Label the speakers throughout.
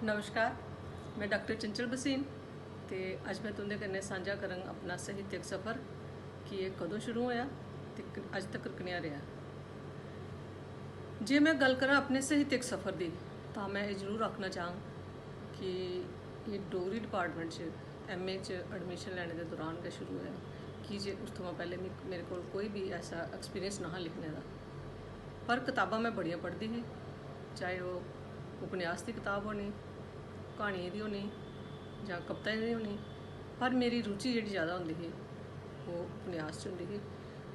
Speaker 1: नमस्कार, मैं डॉक्टर चंचल बसीन ते अज मैं तुंदे कन्नै सांझा करंग अपना साहित्यक सफ़र कि एह् कदों शुरू होया ते अज तक कनेहा रेहा। जे मैं गल करां अपने साहित्यक सफ़र दी तां मैं एह् जरूर आखना चाहंग कि एह् डोगरी डिपार्टमेंट च MA च एडमिशन लैने दे दौरान गै शुरू होया कि जे उस थमां पैह्लें मेरे कोल कोई भी ऐसा एक्सपीरियंस नहा लिखने दा। पर कताबां मैं बड़ियां पढ़दी ही, चाहे ओह् उपन्यास दी कताब होनी, क्हानियें दी होनी जां कविताएं दी होनी, पर मेरी रुचि जेह्ड़ी ज़्यादा होंदी ही वो उपन्यास च होंदी ही।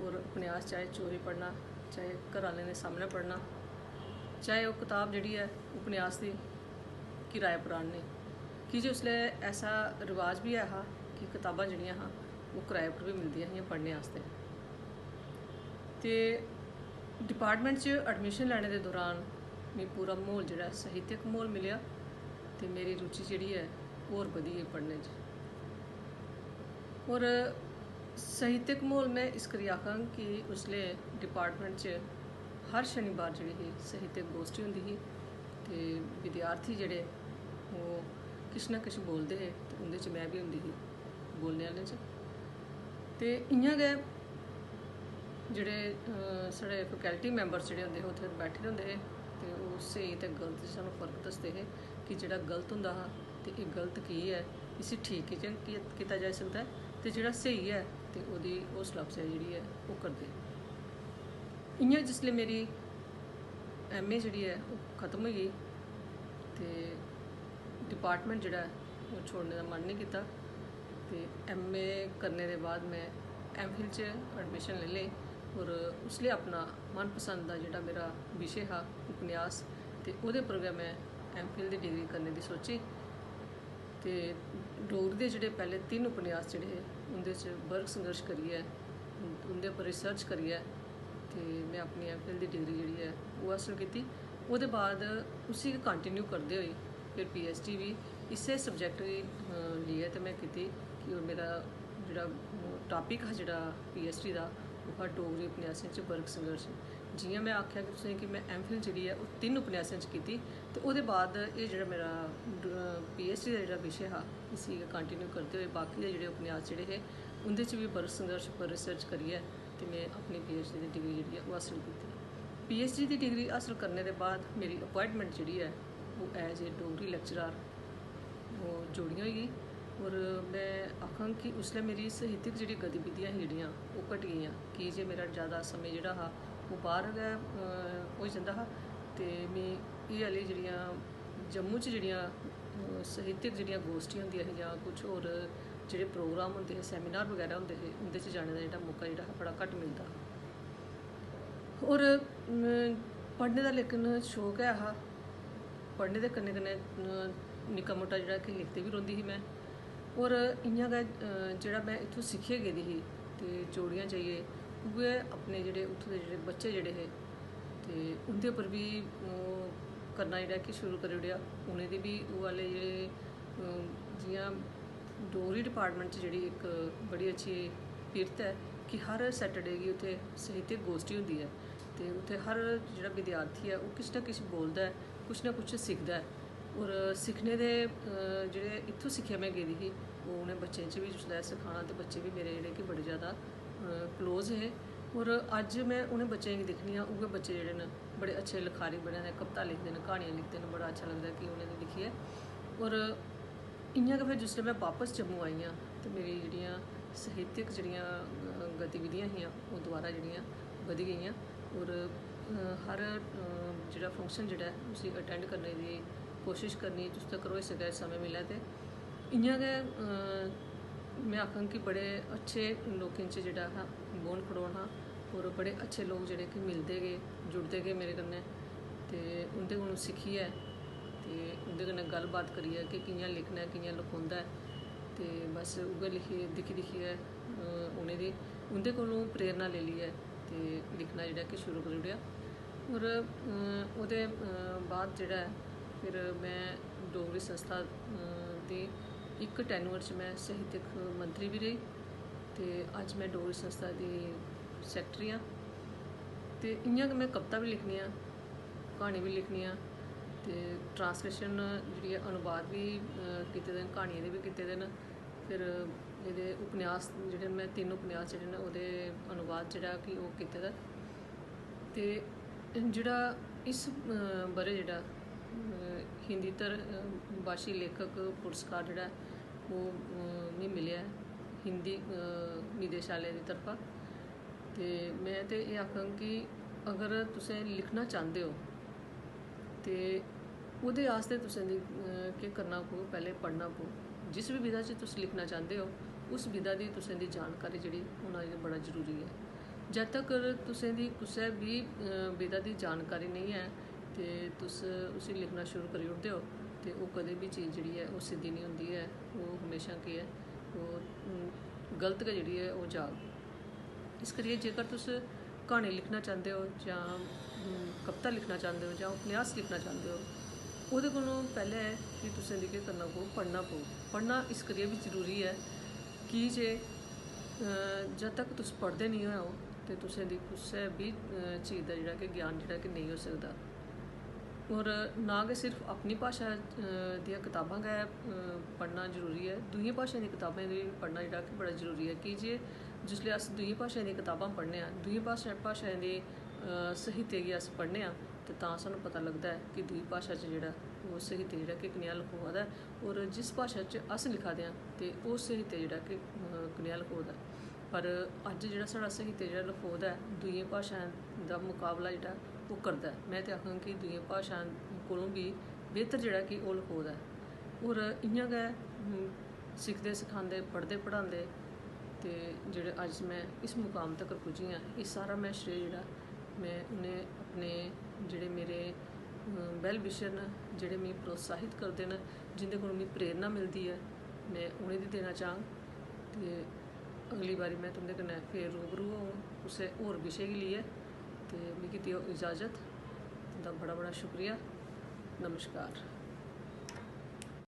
Speaker 1: और उपन्यास चाहे चोरी पढ़ना, चाहे घर आह्लें दे सामनै पढ़ना, चाहे ओह् कताब जेह्ड़ी है उपन्यास दी किराए पर आह्ननी, कि जे उसलै ऐसा रिवाज बी ऐ हा कि कताबां जेह्ड़ियां हां ओह् किराए पर बी मिलदियां हियां पढ़ने आस्तै। ते डिपार्टमेंट च एडमिशन लैने दे दौरान मिगी पूरा म्हौल जेह्ड़ा साहित्यक म्हौल मिलेआ ते मेरी रुचि जेह्ड़ी है होर बधी गेई पढ़ने च। और साहित्यक म्हौल में इस करियै आखङ कि उसले डिपार्टमेंट च हर शनिवार जेह्ड़ी ही साहित्यक गोष्ठी होंदी ही ते विद्यार्थी जेह्ड़े ओह् किश ना किश बोलदे हे ते उं'दे च मैं बी होंदी ही बोलने आह्लें च। ते इ'यां गै जेह्ड़े साढ़े फैकल्टी मैंबर्स जेह्ड़े होंदे हे उत्थै बैठे दे होंदे हे ते ओह् स्हेई ते गलत च सानूं फर्क दसदे हे कि जेह्ड़ा गलत होंदा हा ते एह् गलत की ऐ, इसी ठीक कि'यां कीता जाई सकदा ऐ, ते जेह्ड़ा स्हेई ऐ ते ओह्दी हौसला अफजाई जेह्ड़ी ऐ ओह् करदे। इ'यां जिसलै मेरी MA जेह्ड़ी ऐ ओह् खत्म होई गेई ते डिपार्टमेंट जेह्ड़ा ऐ ओह् छोड़ने दा मन नहीं कीता ते MA करने दे बाद मैं MPhil च एडमिशन लेई लेई। और उसले अपना मनपसंद दा जेह्ड़ा मेरा विशे हा उपन्यास ते ओह्दे पर गै मैं MPhil दी डिग्री करने दी सोची। ते डोगरी दे जेह्ड़े पैह्ले 3 उपन्यास जेह्ड़े हे उं'दे च वर्ग संघर्ष करियै उं'दे पर रिसर्च करियै ते मैं अपनी MPhil दी डिग्री जेह्ड़ी ऐ ओह् हासल कीती। ओह्दे बाद उसी गै कंटिन्यू करदे होई फिर PhD भी इस्सै सब्जैक्ट गी लेइयै ते मैं कीती कि मेरा जेह्ड़ा टॉपिक हा जेह्ड़ा PhD दा ओह् हा डोगरी उपन्यासें च वर्ग संघर्ष। जियां मैं आखेआ कि तुसें कि मैं MPhil जेह्ड़ी ऐ ओह् 3 उपन्यासें च कीती ते ओह्दे बाद एह् जेह्ड़ा मेरा PhD दा जेह्ड़ा विशे हा इसी कंटिन्यू करदे होई बाकी दे जेह्ड़े उपन्यास जेह्ड़े हे उं'दे च बी वर्ग संघर्ष पर रिसर्च करियै ते मैं अपनी PhD दी डिग्री जेह्ड़ी ऐ ओह् हासल कीती। PhD दी डिग्री हासल करने दे बाद मेरी अपॉइंटमेंट जेह्ड़ी ऐ ओह् एज ए डोगरी लेक्चरार ओह् जोड़ियां होई गेई। और मैं आखङ कि उसलै मेरी साहित्यक जेह्ड़ी गतिविधियां ही जेह्ड़ियां ओह् घटी गेइयां कि जे मेरा ज़्यादा समें जेह्ड़ा हा ओह् बाह्र गै होई जंदा हा ते में एह् आह्ली जेह्ड़ियां जम्मू च जेह्ड़ियां साहित्यक जेह्ड़ियां गोष्ठियां होंदियां हियां कुछ होर जेह्ड़े प्रोग्राम होंदे हे सैमीनार बगैरा होंदे हे उं'दे च जाने दा जेह्ड़ा मौका जेह्ड़ा हा बड़ा घट्ट मिलदा हा। और पढ़ने दा लेकिन शौक ऐ हा, पढ़ने दे कन्नै कन्नै निक्का मुट्टा जेह्ड़ा कि लिखदी बी रौंह्दी ही मैं। और इ'यां गै जेह्ड़ा मैं इत्थूं सिक्खियै गेदी ही ते जोड़ियां जाइयै उ'ऐ अपने जेह्ड़े उत्थूं दे जेह्ड़े बच्चे जेह्ड़े हे ते उं'दे उप्पर बी करना जेह्ड़ा कि शुरू करी ओड़ेआ। उ'नेंगी बी ओह् आह्ले जेह्ड़े जियां डोगरी डिपार्टमेंट च जेह्ड़ी इक बड़ी अच्छी पिरत ऐ कि हर सैटरडे गी उत्थै साहित्यक गोष्ठी होंदी ऐ ते उत्थै हर जेह्ड़ा विद्यार्थी ऐ ओह् किश ना किश बोलदा ऐ, कुछ ना कुछ सिखदा ऐ। और सिक्खने दे जेह्ड़े इत्थूं सिक्खेआ मैं गेदी ही ओह् उ'नें बच्चें च बी जिसलै सखाना ते बच्चे बी मेरे जेह्ड़े कि बड़े ज़्यादा क्लोज हे। और अज्ज मैं उ'नें बच्चें गी दिक्खनी आं उ'ऐ बच्चे जेह्ड़े न बड़े अच्छे लखारी बने दे, कविता लिखदे न, क्हानियां लिखदे न, बड़ा अच्छा लगदा कि उ'नेंगी दिक्खियै। और इ'यां गै फिर जिसलै मैं बापस जम्मू आई आं ते मेरी जेह्ड़ियां साहित्यक जेह्ड़ियां गतिविधियां हियां ओह् दोबारा जेह्ड़ियां बधी गेइयां। और हर जेह्ड़ा फंक्शन जेह्ड़ा ऐ उसी अटैंड करने दी कोशिश करनी जिस तक्कर होई सकै समें मिलै ते इ'यां गै मैं आखङ कि बड़े अच्छे लोकें च जेह्ड़ा हा बौह्न खड़ोन हा। और बड़े अच्छे लोक जेह्ड़े कि मिलदे गे जुड़दे गे मेरे कन्नै ते उं'दे कोलूं सिक्खियै ते उं'दे कन्नै गल्ल बात करियै कि कि'यां लिखना ऐ कि'यां लखोंदा ऐ ते बस उ'ऐ दिक्खी दिक्खियै उ'नेंगी उं'दे कोलूं प्रेरणा लेई लेइयै ते लिखना जेह्ड़ा कि शुरू करी ओड़ेआ। और ओह्दे बाद जेह्ड़ा ऐ फिर मैं डोगरी संस्था दी इक टैन्यूअर च मैं साहित्यक मंत्री बी रेही ते अज्ज मैं डोगरी संस्था दी सैकटरी आं। ते इ'यां गै मैं कविता बी लिखनी आं, क्हानी बी लिखनी आं ते ट्रांसलेशन जी अनुवाद भी कीते दे न, क्हानियें दे भी कीते दे न। फिर एह्दे उपन्यास जेह्ड़े मैं 3 उपन्यास जेह्ड़े न ओह्दे अनुवाद जेह्ड़ा कि ओह् कीते दा। ते जेह्ड़ा इस ब'रे जेह्ड़ा हिंदी भाशी लेखक पुरस्कार जेह्ड़ा ओह् मिगी मिलेआ ऐ हिंदी निदेशालय दी तरफा। ते मैं ते एह् आखङ कि अगर तुसें लिखना चांह्दे हो ते ओह्दे आस्तै तुसें दी केह् करना पौग, पैह्लें पढ़ना पौग। जिस भी विधा च तुस लिखना चांह्दे हो उस विधा दी तुसें दी जानकारी जेह्ड़ी होना बड़ा जरूरी है। जद तक तुसें दी कुसै भी विधा दी जानकारी नहीं है ते तुस उसी लिखना शुरू करी ओड़दे हो ते ओह् कदें भी चीज़ जेह्ड़ी है ओह् सिद्धी नहीं होंदी है। ओह् हमेशा केह् है ओह् गलत गै जेह्ड़ी है ओह् जाग। इस करियै जेकर तुस क्हानी लिखना चांह्दे हो जां कविता लिखना चांह्दे हो जां उपन्यास लिखना चांह्दे हो, ओह्दे कोलों पैह्लें है कि तुसें दी केह् करना पौग, पढ़ना पौग। पढ़ना इस करियै भी जरूरी है कि जे जद तक तुस पढ़दे नहीं हो ते तुसें दी कुसै भी चीज़ दा जेह्ड़ा कि ज्ञान जेह्ड़ा कि नेईं होई सकदा। और ना गै सिर्फ अपनी भाशा दियां कताबां गै पढ़ना जरूरी है, दूइयें भाशाएं दी कताबां गी पढ़ना जेह्ड़ा कि बड़ा जरूरी है। कि जे जिसलै अस दूइयें भाशाएं दियां कताबां पढ़ने आं, दूइयें भाशाएं दे साहित्य गी अस पढ़ने आं ते तां सानूं पता लगदा है कि दूई भाशा च जेह्ड़ा ओह् साहित्य जेह्ड़ा कि कनेहा लखोआ दा ऐ और जिस भाशा च अस लिखा दे आं ते ओह् साहित्य जेह्ड़ा कि कनेहा लखोआ दा ऐ। पर अज्ज जेह्ड़ा साढ़ा साहित्य जेह्ड़ा लखोआ दा ऐ दूइयें भाशाएं दा मुकाबला जेह्ड़ा ओह् करदा ऐ। मैं ते आखङ कि दूइयें भाशाएं कोलों भी बेहतर जेह्ड़ा कि ओह् लखोआ दा ऐ। और इ'यां गै सिखदे सखांदे पढ़दे पढ़ांदे ते जेह्ड़े अज्ज मैं इस मुकाम तक्कर पुज्जी आं, एह् सारा मैं श्रेय जेह्ड़ा मैं उ'नें अपने जेह्ड़े मेरे वैल विशर न, जेह्ड़े मिगी प्रोत्साहित करदे न, जिंदे कोलों मिगी प्रेरणा मिलदी है, मैं उ'नें गी देना चाह्ङ। ते अगली बारी मैं तुं'दे कन्नै फिर रूबरू होङ कुसै होर विशे गी लेइयै। ते मिगी देओ इजाज़त। तुं'दा बड़ा बड़ा शुक्रिया। नमस्कार।